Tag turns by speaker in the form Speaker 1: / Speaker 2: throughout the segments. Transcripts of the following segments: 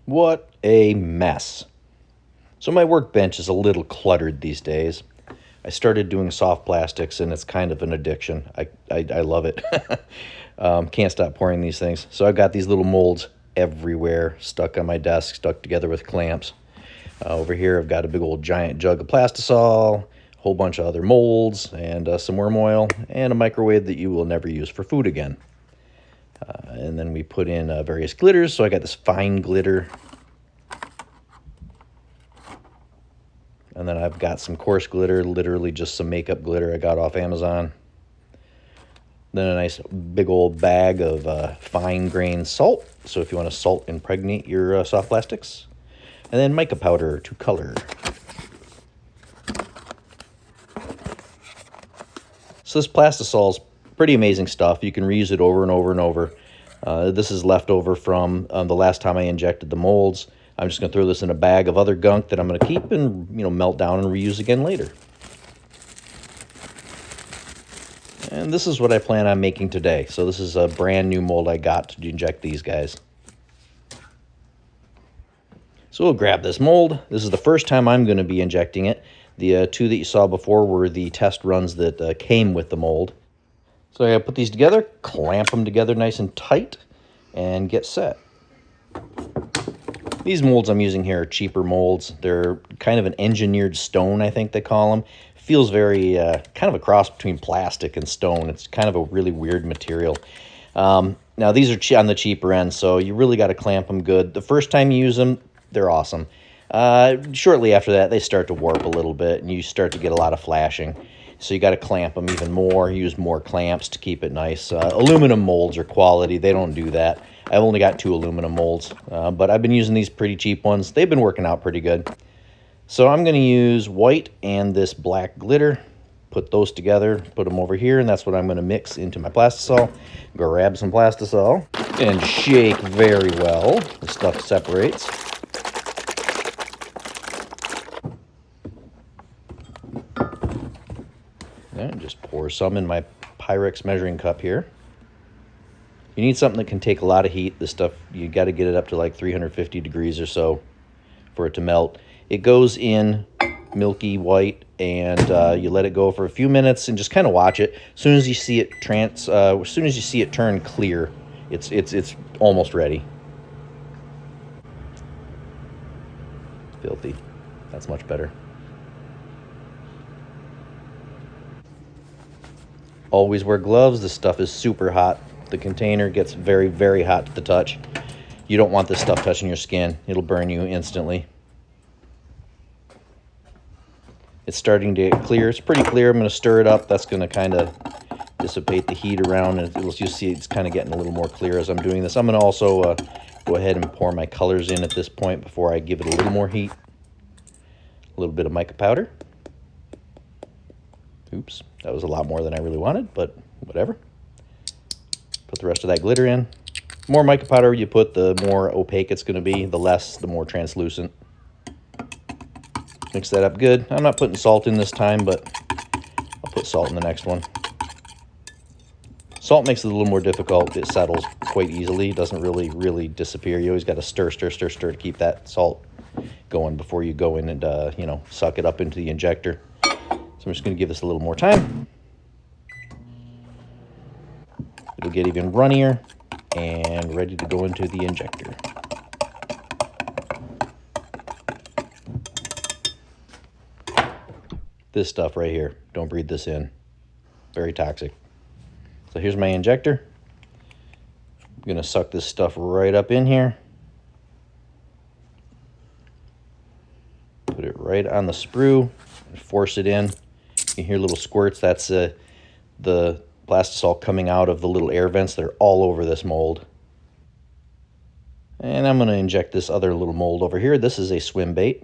Speaker 1: What a mess. So my workbench is a little cluttered these days. I started doing soft plastics and it's kind of an addiction. I love it. Can't stop pouring these things. So I've got these little molds everywhere, stuck on my desk, stuck together with clamps. Over here I've got a big old giant jug of plastisol, a whole bunch of other molds, and some worm oil, and a microwave that you will never use for food again. And then we put in various glitters. So I got this fine glitter. And then I've got some coarse glitter, literally just some makeup glitter I got off Amazon. Then a nice big old bag of fine grain salt. So if you want to salt impregnate your soft plastics. And then mica powder to color. So this plastisol is pretty amazing stuff. You can reuse it over and over and over. This is leftover from the last time I injected the molds. I'm just going to throw this in a bag of other gunk that I'm going to keep and melt down and reuse again later. And this is what I plan on making today. So this is a brand new mold I got to inject these guys. So we'll grab this mold. This is the first time I'm going to be injecting it. The two that you saw before were the test runs that came with the mold. So I gotta put these together, clamp them together nice and tight, and get set. These molds I'm using here are cheaper molds. They're kind of an engineered stone, I think they call them. Feels very kind of a cross between plastic and stone. It's kind of a really weird material. Now these are on the cheaper end, so you really got to clamp them good. The first time you use them, they're awesome. Shortly after that, they start to warp a little bit, and you start to get a lot of flashing. So you got to clamp them even more, use more clamps to keep it nice. Aluminum molds are quality. They don't do that. I've only got 2 aluminum molds, but I've been using these pretty cheap ones. They've been working out pretty good. So I'm going to use white and this black glitter, put those together, put them over here, and that's what I'm going to mix into my plastisol. Grab some plastisol and shake very well. The stuff separates. And just pour some in my Pyrex measuring cup here. You need something that can take a lot of heat. This stuff, you got to get it up to like 350 degrees or so for it to melt. It goes in milky white, and you let it go for a few minutes and just kind of watch it. As soon as you see it turn clear, it's almost ready. Filthy. That's much better. Always wear gloves. This stuff is super hot. The container gets very, very hot to the touch. You don't want this stuff touching your skin. It'll burn you instantly. It's starting to get clear. It's pretty clear. I'm going to stir it up. That's going to kind of dissipate the heat around, and you'll see it's kind of getting a little more clear as I'm doing this. I'm going to also go ahead and pour my colors in at this point before I give it a little more heat. A little bit of mica powder. Oops, that was a lot more than I really wanted, but whatever. Put the rest of that glitter in. The more mica powder you put, the more opaque it's going to be. The less, the more translucent. Mix that up good. I'm not putting salt in this time, but I'll put salt in the next one. Salt makes it a little more difficult. It settles quite easily. It doesn't really disappear. You always got to stir to keep that salt going before you go in and suck it up into the injector. So I'm just going to give this a little more time. It'll get even runnier and ready to go into the injector. This stuff right here, don't breathe this in. Very toxic. So here's my injector. I'm going to suck this stuff right up in here. Put it right on the sprue and force it in. You hear little squirts. That's the plastisol coming out of the little air vents that are all over this mold. And I'm going to inject this other little mold over here. This is a swim bait.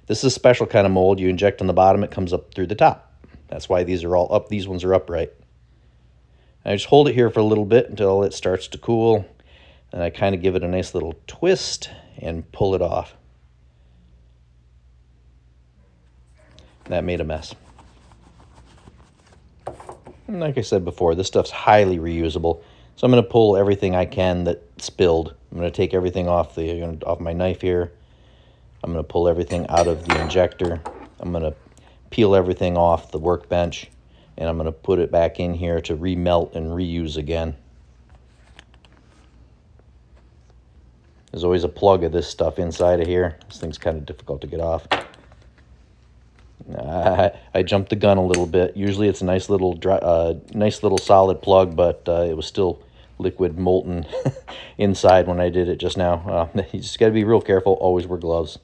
Speaker 1: This is a special kind of mold. You inject on the bottom, it comes up through the top. That's why these are all up. These ones are upright. I just hold it here for a little bit until it starts to cool. And I kind of give it a nice little twist and pull it off. That made a mess. And like I said before, this stuff's highly reusable. So I'm going to pull everything I can that spilled. I'm going to take everything off my knife here. I'm going to pull everything out of the injector. I'm going to peel everything off the workbench, and I'm going to put it back in here to remelt and reuse again. There's always a plug of this stuff inside of here. This thing's kind of difficult to get off. I jumped the gun a little bit. Usually it's a nice little solid plug, but it was still liquid molten inside when I did it just now. You just got to be real careful. Always wear gloves.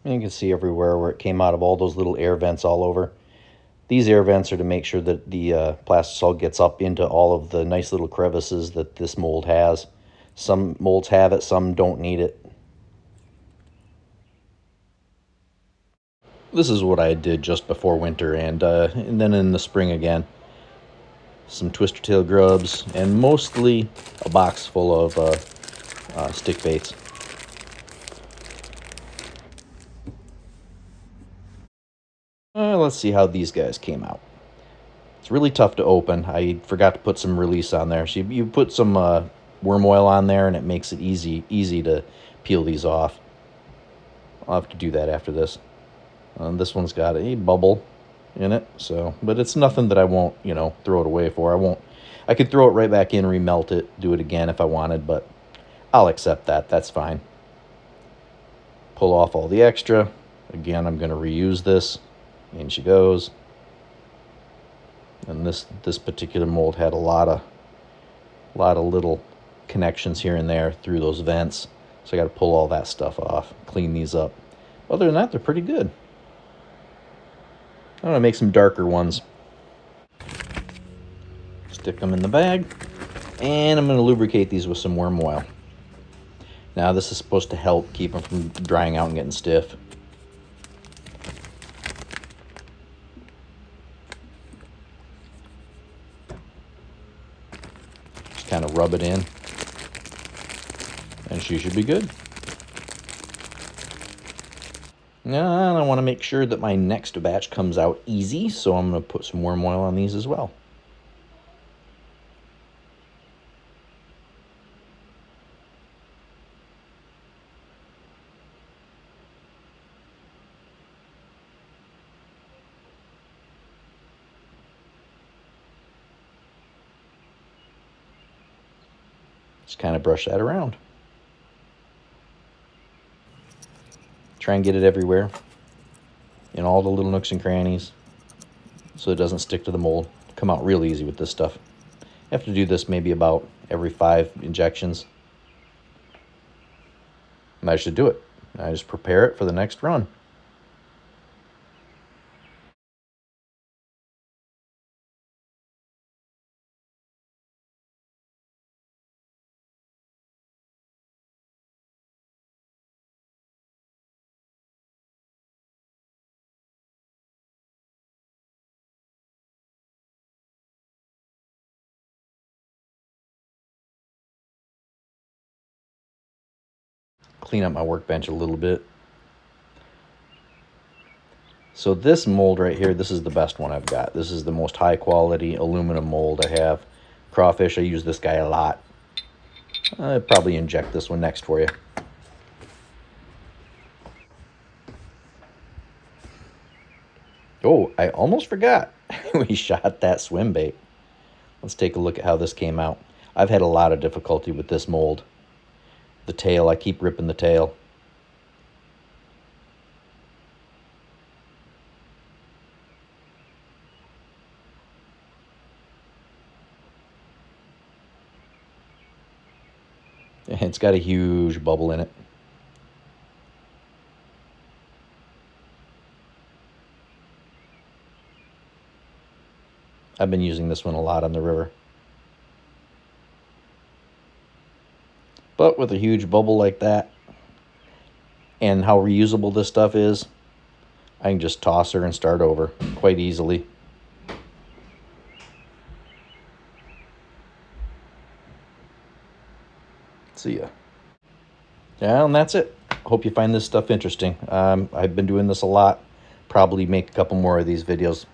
Speaker 1: And you can see everywhere where it came out of all those little air vents all over. These air vents are to make sure that the plastisol gets up into all of the nice little crevices that this mold has. Some molds have it, some don't need it. This is what I did just before winter and then in the spring again. Some twister tail grubs and mostly a box full of stick baits. Let's see how these guys came out. It's really tough to open. I forgot to put some release on there. So you put some worm oil on there, and it makes it easy to peel these off. I'll have to do that after this. This one's got a bubble in it, but it's nothing that I won't, throw it away for. I could throw it right back in, remelt it, do it again if I wanted, but I'll accept that. That's fine. Pull off all the extra. Again, I'm going to reuse this. In she goes. And this particular mold had a lot of little connections here and there through those vents. So I got to pull all that stuff off, clean these up. Other than that, they're pretty good. I'm going to make some darker ones. Stick them in the bag. And I'm going to lubricate these with some worm oil. Now this is supposed to help keep them from drying out and getting stiff. Just kind of rub it in. And she should be good. Now I want to make sure that my next batch comes out easy, so I'm going to put some worm oil on these as well. Just kind of brush that around. Try and get it everywhere, in all the little nooks and crannies, so it doesn't stick to the mold. Come out real easy with this stuff. You have to do this maybe about every 5 injections. And I should do it. I just prepare it for the next run. Clean up my workbench a little bit. So this mold right here, this is the best one I've got. This is the most high quality aluminum mold I have. Crawfish, I use this guy a lot. I'd probably inject this one next for you. Oh, I almost forgot. We shot that swim bait. Let's take a look at how this came out. I've had a lot of difficulty with this mold. The tail, I keep ripping the tail. It's got a huge bubble in it. I've been using this one a lot on the river. But with a huge bubble like that, and how reusable this stuff is, I can just toss her and start over quite easily. See ya. Yeah, and that's it. Hope you find this stuff interesting. I've been doing this a lot. Probably make a couple more of these videos.